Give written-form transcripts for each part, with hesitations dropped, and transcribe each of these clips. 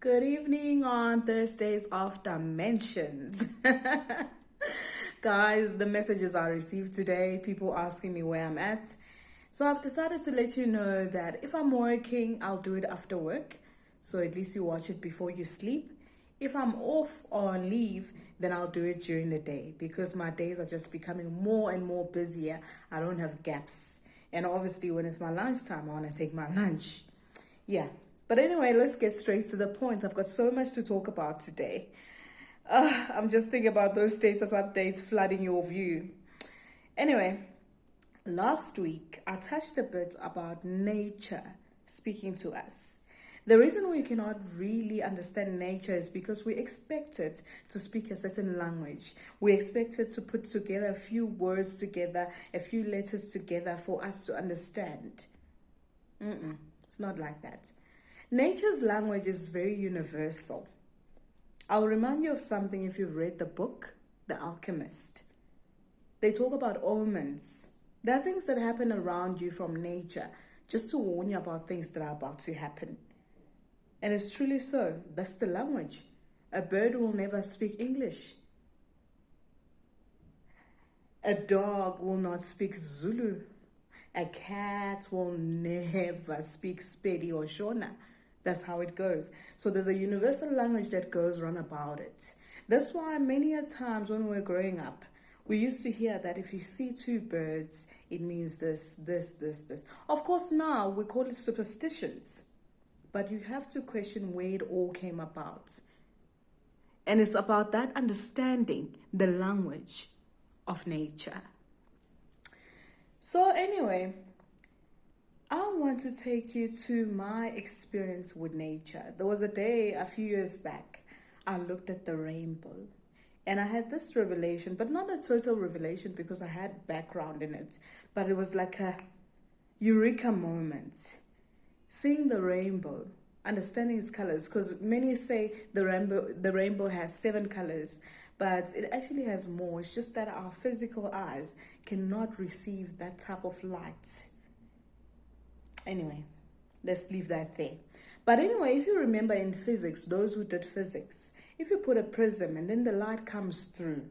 Good evening on Thursdays of Dimensions. Guys, the messages I received today, people asking me where I'm at. So I've decided to let you know that if I'm working, I'll do it after work. So at least you watch it before you sleep. If I'm off or on leave, then I'll do it during the day because my days are just becoming more and more busier. I don't have gaps. And obviously when it's my lunchtime, I want to take my lunch. Yeah. But anyway, let's get straight to the point. I've got so much to talk about today. I'm just thinking about those status updates flooding your view. Anyway, last week I touched a bit about nature speaking to us. The reason we cannot really understand nature is because we expect it to speak a certain language. We expect it to put together a few words together, a few letters together for us to understand. It's not like that. Nature's language is very universal. I'll remind you of something if you've read the book, The Alchemist. They talk about omens. There are things that happen around you from nature just to warn you about things that are about to happen. And it's truly so. That's the language. A bird will never speak English. A dog will not speak Zulu. A cat will never speak Spedi or Shona. That's how it goes. So there's a universal language that goes round about it. That's why many a times when we were growing up, we used to hear that if you see two birds, it means this. Of course, now we call it superstitions. But you have to question where it all came about. And it's about that understanding the language of nature. So anyway, I want to take you to my experience with nature. There was a day a few years back, I looked at the rainbow and I had this revelation, but not a total revelation because I had background in it, but it was like a eureka moment. Seeing the rainbow, understanding its colors, because many say the rainbow has 7 colors, but it actually has more. It's just that our physical eyes cannot receive that type of light. Anyway, let's leave that there. But anyway, if you remember in physics, those who did physics, if you put a prism and then the light comes through,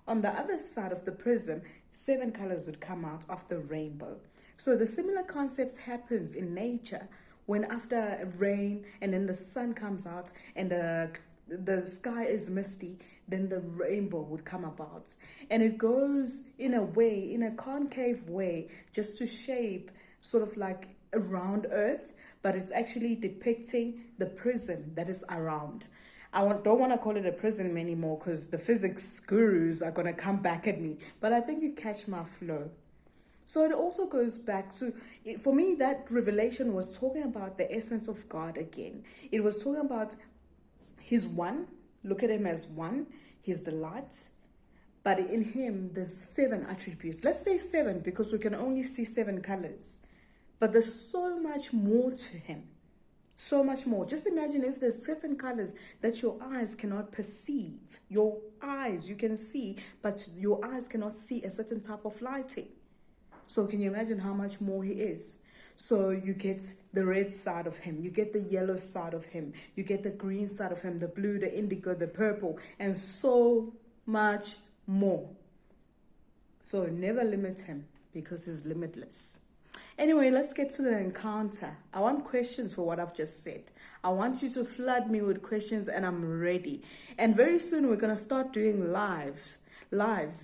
on the other side of the prism, 7 colors would come out of the rainbow. So the similar concept happens in nature when after rain and then the sun comes out and the sky is misty, then the rainbow would come about. And it goes in a way, in a concave way, just to shape sort of like around Earth, but it's actually depicting the prism that is around. Don't want to call it a prism anymore because the physics gurus are going to come back at me, but I think you catch my flow. So it also goes back to, for me, that revelation was talking about the essence of God again. It was talking about He's one. Look at Him as one. He's the light. But in Him, there's 7 attributes. Let's say 7 because we can only see 7 colors. But there's so much more to Him. So much more. Just imagine if there's certain colors that your eyes cannot perceive. Your eyes, you can see, but your eyes cannot see a certain type of lighting. So can you imagine how much more He is? So you get the red side of Him, you get the yellow side of Him, you get the green side of Him, the blue, the indigo, the purple, and so much more. So never limit Him because He's limitless. Anyway, let's get to the encounter. I want questions for what I've just said. I want you to flood me with questions and I'm ready. And very soon we're going to start doing lives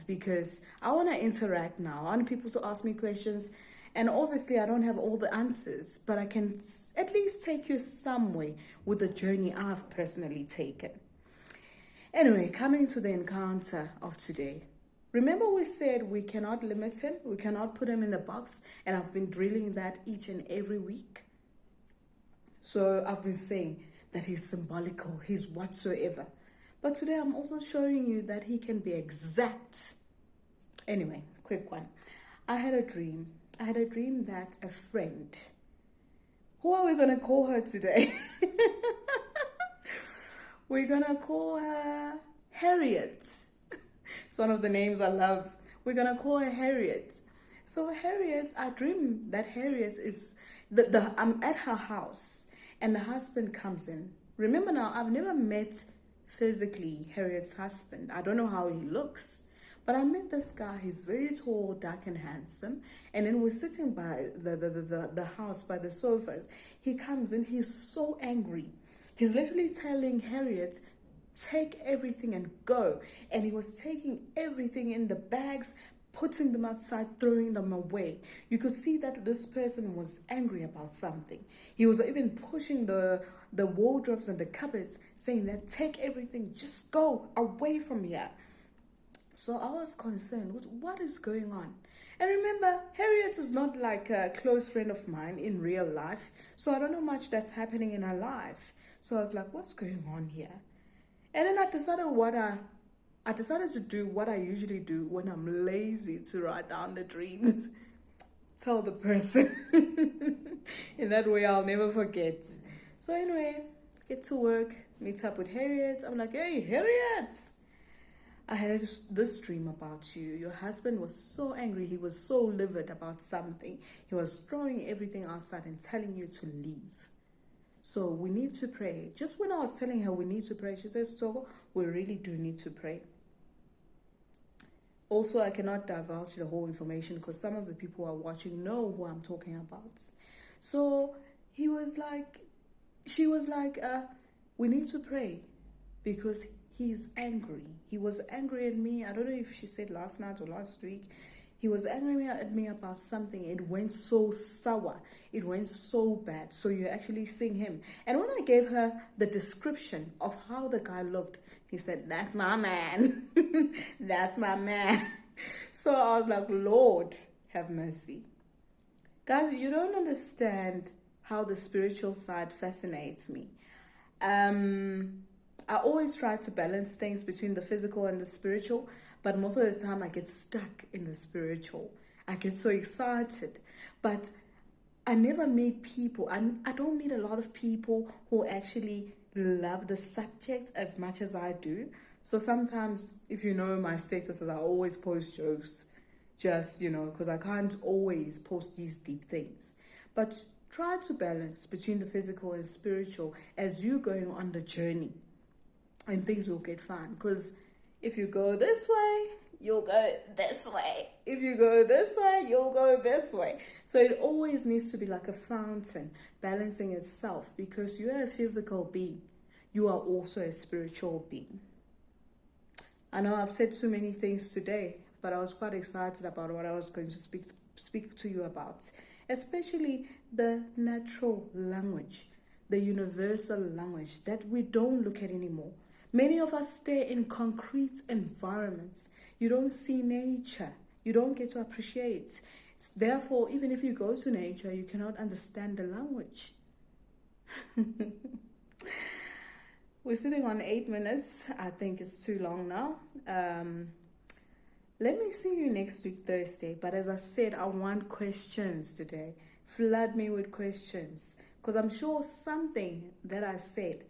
because I want to interact now. I want people to ask me questions. And obviously I don't have all the answers, but I can at least take you somewhere with the journey I've personally taken. Anyway, coming to the encounter of today. Remember we said we cannot limit Him, we cannot put Him in the box, and I've been drilling that each and every week. So I've been saying that He's symbolical, He's whatsoever. But today I'm also showing you that He can be exact. Anyway, quick one. I had a dream that a friend, who are we going to call her today? We're going to call her Harriet. It's one of the names I love. We're going to call her Harriet. So Harriet, I dream that Harriet is, I'm at her house and the husband comes in Remember now, I've never met physically Harriet's husband. I don't know how he looks. But I met this guy, he's very tall, dark, and handsome. And then we're sitting by the house, by the sofas. He comes in, he's so angry. He's literally telling Harriet, take everything and go. And he was taking everything in the bags, putting them outside, throwing them away. You could see that this person was angry about something. He was even pushing the wardrobes and the cupboards, saying that take everything, just go away from here. So I was concerned with what is going on. And remember, Harriet is not like a close friend of mine in real life. So I don't know much that's happening in her life. So I was like, what's going on here? And then I decided to do what I usually do when I'm lazy to write down the dreams. Tell the person. In that way, I'll never forget. So anyway, get to work, meet up with Harriet. I'm like, hey, Harriet, I had this dream about you. Your husband was so angry. He was so livid about something. He was throwing everything outside and telling you to leave. So we need to pray. Just when I was telling her we need to pray, she says, Togo, we really do need to pray. Also, I cannot divulge the whole information because some of the people who are watching know who I'm talking about. So she was like, we need to pray because he's angry. He was angry at me. I don't know if she said last night or last week. He was angry at me about something. It went so sour. It went so bad. So you're actually seeing him. And when I gave her the description of how the guy looked, he said, that's my man. That's my man. So I was like, Lord, have mercy. Guys, you don't understand how the spiritual side fascinates me. I always try to balance things between the physical and the spiritual, but most of the time I get stuck in the spiritual. I get so excited, but I never meet people. I don't meet a lot of people who actually love the subject as much as I do. So sometimes, if you know my statuses, I always post jokes, just, because I can't always post these deep things. But try to balance between the physical and spiritual as you're going on the journey. And things will get fine. Because if you go this way, you'll go this way. If you go this way, you'll go this way. So it always needs to be like a fountain, balancing itself. Because you are a physical being. You are also a spiritual being. I know I've said too many things today, but I was quite excited about what I was going to speak to you about. Especially the natural language, the universal language that we don't look at anymore. Many of us stay in concrete environments. You don't see nature. You don't get to appreciate. Therefore, even if you go to nature, you cannot understand the language. We're sitting on 8 minutes. I think it's too long now. Let me see you next week, Thursday. But as I said, I want questions today. Flood me with questions. Because I'm sure something that I said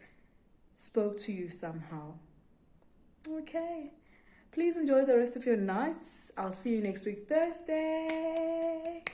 spoke to you somehow. Okay. Please enjoy the rest of your nights. I'll see you next week, Thursday.